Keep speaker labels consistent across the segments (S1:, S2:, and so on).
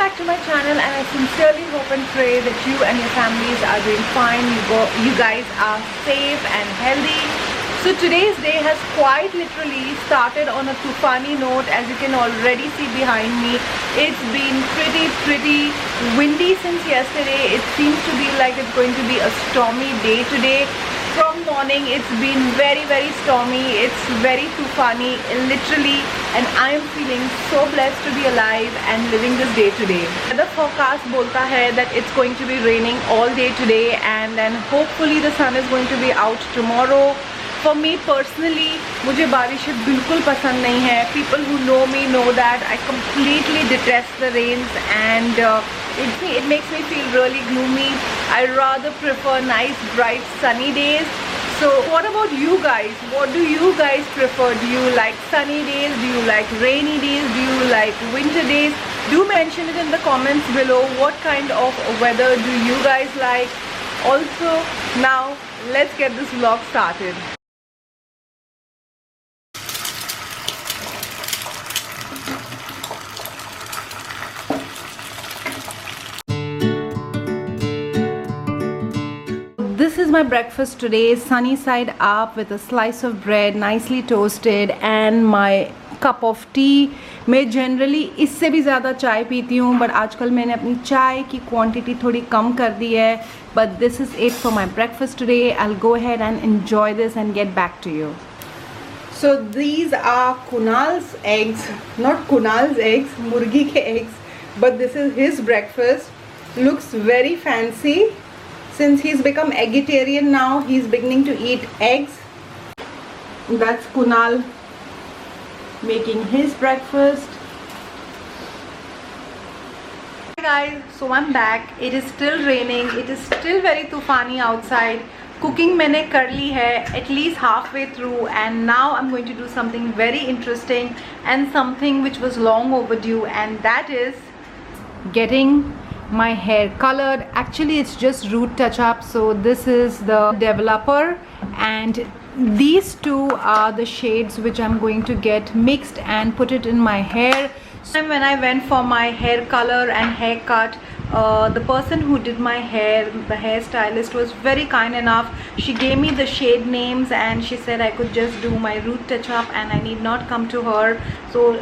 S1: back to my channel, and I sincerely hope and pray that you and your families are doing fine. You guys are safe and healthy. So today's day has quite literally started on a tufani note. As you can already see behind me, it's been pretty windy since yesterday. It seems to be like it's going to be a stormy day today. From morning it's been very stormy. It's very tufani literally, and I am feeling so blessed to be alive and living this day today. The forecast bolta hai that it's going to be raining all day today, and then hopefully the sun is going to be out tomorrow. For me personally, मुझे बारिशें बिल्कुल पसंद नहीं है. People who know me know that I completely detest the rains, and it makes me feel really gloomy. I rather prefer nice, bright, sunny days. So what about you guys? What do you guys prefer? Do you like sunny days? Do you like rainy days? Do you like winter days? Do mention it in the comments below. What kind of weather do you guys like? Also, now let's get this vlog started. This is my breakfast today, sunny side up with a slice of bread, nicely toasted, and my cup of tea. मैं generally इससे भी ज़्यादा चाय पीती हूँ, but आजकल मैंने अपनी चाय की क्वांटिटी थोड़ी कम कर दी है. But this is it for my breakfast today. I'll go ahead and enjoy this and get back to you. So these are Kunal's eggs, not Kunal's eggs, मुर्गी के eggs, but this is his breakfast. Looks very fancy. Since he's become vegetarian now, he's beginning to eat eggs. That's Kunal making his breakfast. Hi guys, so I'm back. It is still raining. It is still very tufani outside. Cooking मैंने कर ली है at least halfway through, and now I'm going to do something very interesting and something which was long overdue, and that is getting my hair colored. Actually it's just root touch up. So this is the developer, and these two are the shades which I'm going to get mixed and put it in my hair. So when I went for my hair color and haircut, the person who did my hair, the hairstylist, was very kind enough. She gave me the shade names and she said I could just do my root touch up and I need not come to her. So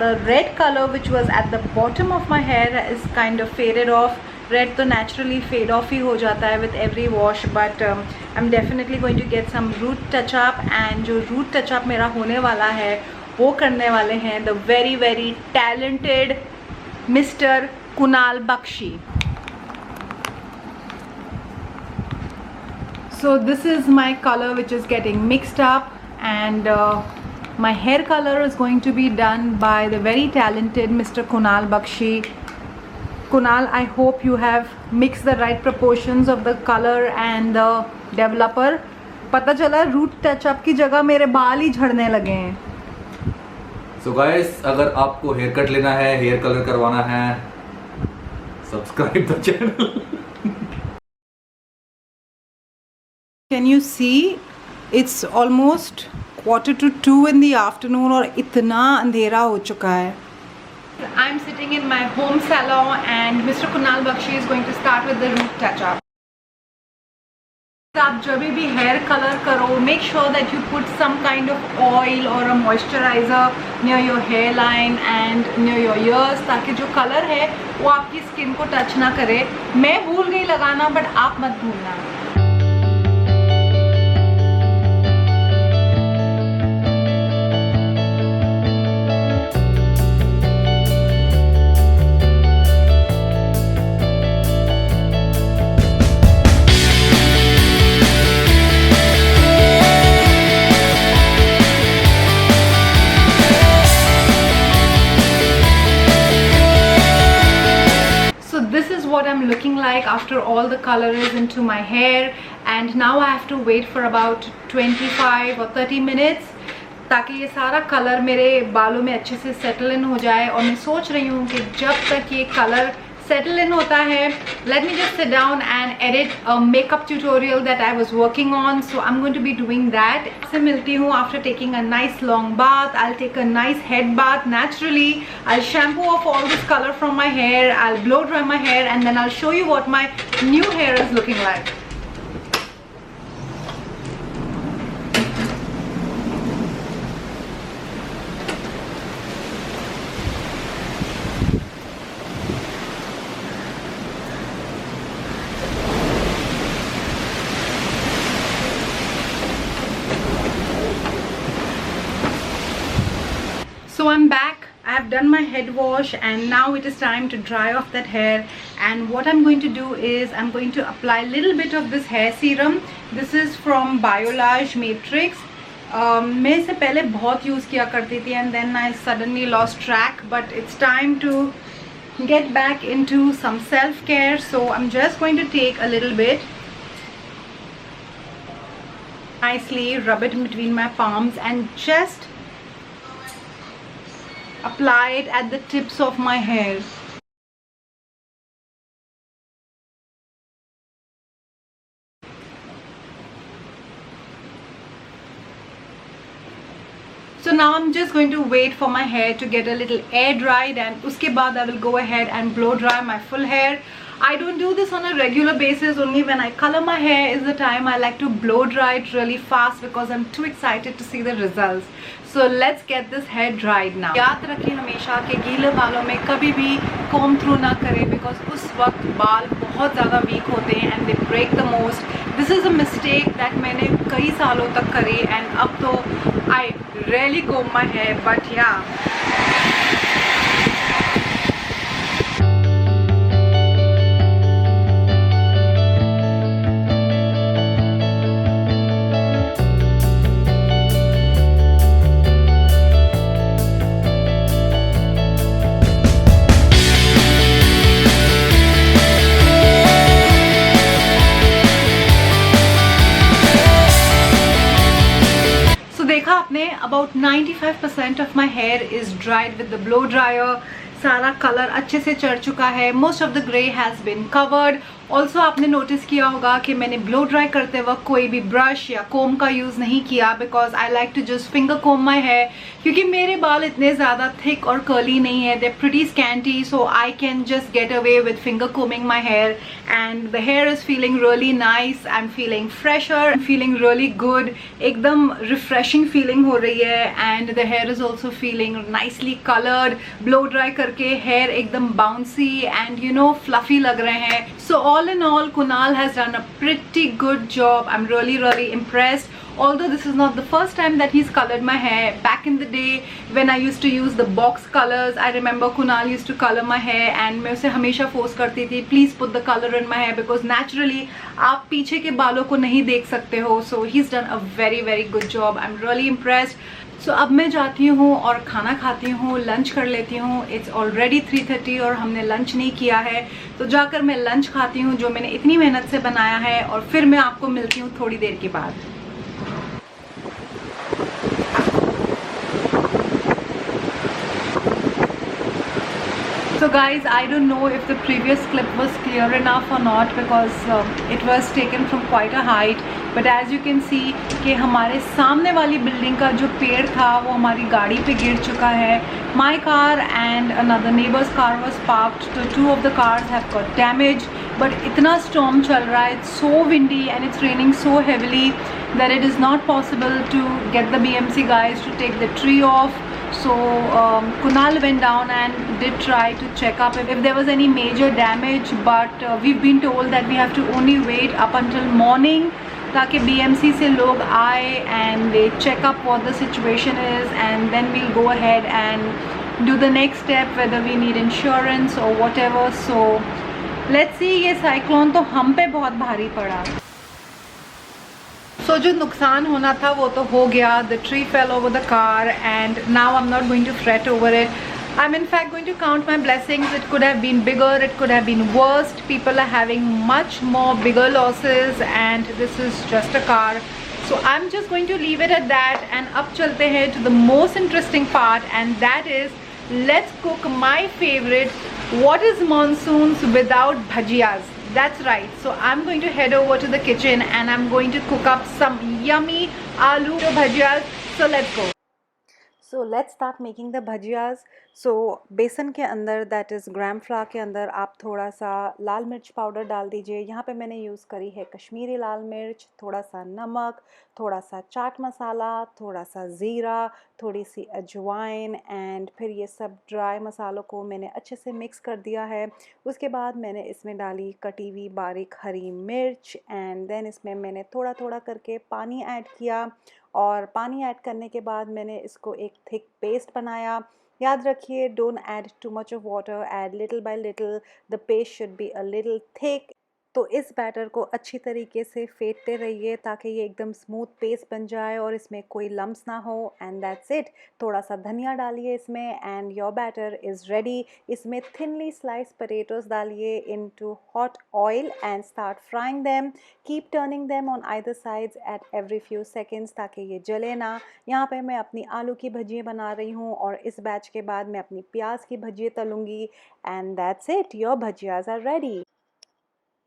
S1: the red color which was at the bottom of my hair is kind of faded off. Red तो naturally fade off ही हो जाता है with every wash, but I'm definitely going to get some root touch up, and जो root touch up मेरा होने वाला है वो करने वाले हैं the very talented Mr. Kunal Bakshi. So this is my color which is getting mixed up, and my hair color is going to be done by the very talented Mr. Kunal Bakshi. Kunal, I hope you have mixed the right proportions of the color and the developer. पता चला root touch up की जगह मेरे बाल ही झड़ने लगे हैं.
S2: So guys, अगर आपको हेयर कट लेना है, हेयर कलर करवाना है, subscribe the channel.
S1: Can you see? It's almost 1:45 in the afternoon और इतना अंधेरा हो चुका है. I'm sitting in my home salon, and Mr. Kunal Bakshi is going to start with the root touch up. आप जब भी हेयर कलर करो, make sure that you put some kind of oil or a moisturizer near your hairline and near your ears, ताकि जो colour है वो आपकी skin को टच ना करे. मैं भूल गई लगाना, बट आप मत भूलना. What I'm looking like after all the color is into my hair, and now I have to wait for about 25 or 30 minutes ताकि ये सारा कलर मेरे बालों में अच्छे से सेटल इन हो जाए. और मैं सोच रही हूँ कि जब तक ये colour settle in hota hai. Let me just sit down and edit a makeup tutorial that I was working on. So I'm going to be doing that. Se milti hu after taking a nice long bath. I'll take a nice head bath naturally. I'll shampoo off all this color from my hair. I'll blow dry my hair, and then I'll show you what my new hair is looking like. So I'm back. I have done my head wash, and now it is time to dry off that hair. And what I'm going to do is I'm going to apply a little bit of this hair serum. This is from Biolage Matrix. मैं इसे पहले बहुत use किया करती थी, and then I suddenly lost track. But it's time to get back into some self-care. So I'm just going to take a little bit, nicely rub it between my palms, and just apply it at the tips of my hair. So now I'm just going to wait for my hair to get a little air dried, and uske baad I will go ahead and blow dry my full hair. I don't do this on a regular basis. Only when I color my hair is the time I like to blow dry it really fast, because I'm too excited to see the results. So let's get this hair dried now. याद रखिए हमेशा कि गीले बालों में कभी भी comb through ना करें, because उस वक्त बाल बहुत ज़्यादा weak होते हैं and they break the most. This is a mistake that मैंने कई सालों तक करी, and अब तो I rarely comb my hair, but yeah. देखा आपने, about 95% of my hair is dried with the blow dryer. सारा कलर अच्छे से चढ़ चुका है. Most of the grey has been covered. Also आपने नोटिस किया होगा कि मैंने ब्लो ड्राई करते वक्त कोई भी ब्रश या कोम का यूज़ नहीं किया, because I like to just finger comb my hair, क्योंकि मेरे बाल इतने ज़्यादा थिक और कर्ली नहीं है, they pretty scanty, so I can just get away with finger combing my hair, and the hair is feeling really nice. I am feeling fresher, I am feeling really good, एकदम refreshing feeling हो रही है, and the hair is also feeling nicely coloured. Blow dry करके hair एकदम bouncy and you know fluffy लग रहे हैं. सो all in all, Kunal has done a pretty good job. I'm really impressed. Although this is not the first time that he's colored my hair. Back in the day when I used to use the box colors, I remember Kunal used to color my hair, and मैं उसे हमेशा force करती थी, please put the color in my hair, because naturally आप पीछे के बालों को नहीं देख सकते हो. So he's done a very good job. I'm really impressed. So अब मैं जाती हूँ और खाना खाती हूँ, लंच कर लेती हूँ. इट्स ऑलरेडी 3:30 और हमने लंच नहीं किया है, तो जाकर मैं लंच खाती हूँ जो मैंने इतनी मेहनत से बनाया है, और फिर मैं आपको मिलती हूँ थोड़ी देर के बाद. So guys, I don't know if the previous clip was clear enough or not, because it was taken from quite a height. But as you can see कि हमारे सामने वाली बिल्डिंग का जो पेड़ था वो हमारी गाड़ी पे गिर चुका है. My car and another neighbor's car was parked, so 2 of the cars have got damaged. But इतना storm चल रहा है, it's so windy and it's raining so heavily that it is not possible to get the BMC guys to take the tree off. So Kunal went down and did try to check up if there was any major damage, but we've been told that we have to only wait up until morning ताकि BMC से लोग आए and they check up what the situation is, and then we'll go ahead and do the next step, whether we need insurance or whatever. So let's see. ये cyclone तो हम पे बहुत भारी पड़ा. So जो नुकसान होना था वो तो हो गया. The tree fell over the car, and now I'm not going to fret over it. I'm in fact going to count my blessings. It could have been bigger, it could have been worse. People are having much more bigger losses, and this is just a car. So I'm just going to leave it at that, and up chalte hain to the most interesting part, and that is let's cook my favorite What is monsoons without bhajiyas? That's right. So I'm going to head over to the kitchen and I'm going to cook up some yummy aloo bhajiyas. So let's go. So let's start making the bhajiyas. So बेसन के अंदर that is gram flower के अंदर आप थोड़ा सा लाल मिर्च powder डाल दीजिए. यहाँ पे मैंने यूज़ करी है कश्मीरी लाल मिर्च, थोड़ा सा नमक, थोड़ा सा चाट मसाला, थोड़ा सा ज़ीरा, थोड़ी सी अजवाइन एंड फिर ये सब ड्राई मसालों को मैंने अच्छे से मिक्स कर दिया है. उसके बाद मैंने इसमें डाली कटी हुई बारीक हरी मिर्च एंड देन इसमें मैंने थोड़ा थोड़ा करके पानी ऐड किया और पानी ऐड करने के बाद मैंने इसको एक थिक पेस्ट बनाया. याद रखिए, don't add too much of water, add little bye little. The paste should be a little thick. तो इस बैटर को अच्छी तरीके से फेंटते रहिए ताकि ये एकदम स्मूथ पेस्ट बन जाए और इसमें कोई लम्स ना हो. And that's it. थोड़ा सा धनिया डालिए इसमें and your batter is ready. इसमें थिनली स्लाइस पोटैटोज डालिए into hot oil and start frying them. Keep turning them on either sides at every few seconds ताकि ये जले ना. यहाँ पे मैं अपनी आलू की भजिए बना रही हूँ और इस बैच के बाद मैं अपनी प्याज की भजिए तलूँगी. And that's it. Your bhajias are ready.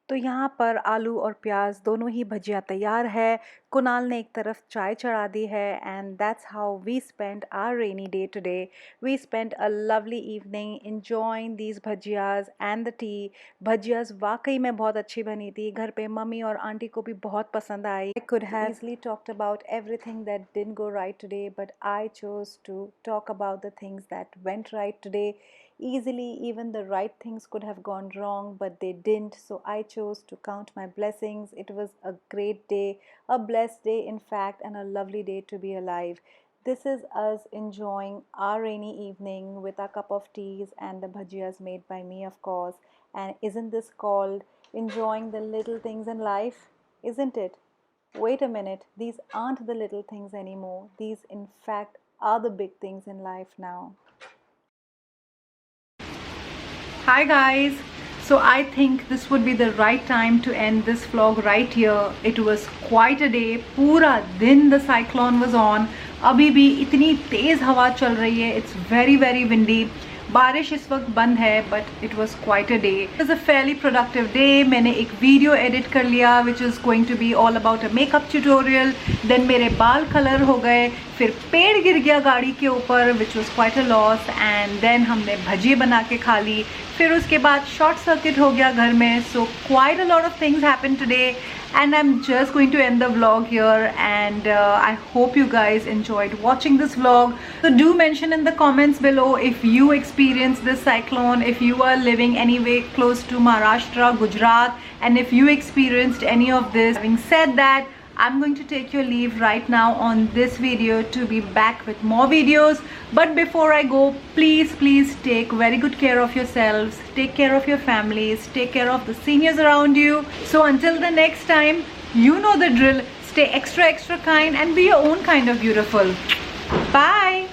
S1: तो यहाँ पर आलू और प्याज दोनों ही भजिया तैयार है. कुणाल ने एक तरफ चाय चढ़ा दी है and that's how we spend our rainy day today. We spend a lovely evening enjoying these bhajias and the tea. Bhajias वाकई में बहुत अच्छी बनी थी. घर पे मम्मी और आंटी को भी बहुत पसंद आई. I could have easily talked about everything that didn't go right today but I chose to talk about the things that went right today. Easily, even the right things could have gone wrong, but they didn't. So I chose to count my blessings. It was a great day, a blessed day, in fact, and a lovely day to be alive. This is us enjoying our rainy evening with our cup of teas and the bhajiyas made by me, of course. And isn't this called enjoying the little things in life? Isn't it? Wait a minute. These aren't the little things anymore. These, in fact, are the big things in life now. Hi guys, so I think this would be the right time to end this vlog right here. It was quite a day. पूरा दिन the cyclone was on. अभी भी इतनी तेज़ हवा चल रही है. It's very very windy. बारिश इस वक्त बंद है but it was quite a day. It was a fairly productive day. मैंने एक वीडियो एडिट कर लिया which is going to be all about a makeup tutorial. Then मेरे बाल कलर हो गए. फिर पेड़ गिर गया गाड़ी के ऊपर which was quite a loss. And then हमने भजिए बना के खा ली. फिर उसके बाद शॉर्ट सर्किट हो गया घर में. So quite a lot of things happen today and I'm just going to end the vlog here and I hope you guys enjoyed watching this vlog. So do mention in the comments below if you experienced this cyclone, if you are living anywhere close to Maharashtra, Gujarat, and if you experienced any of this. Having said that, I'm going to take your leave right now on this video to be back with more videos. But before I go, please take very good care of yourselves, take care of your families, take care of the seniors around you. So until the next time, you know the drill. Stay extra kind and be your own kind of beautiful. Bye.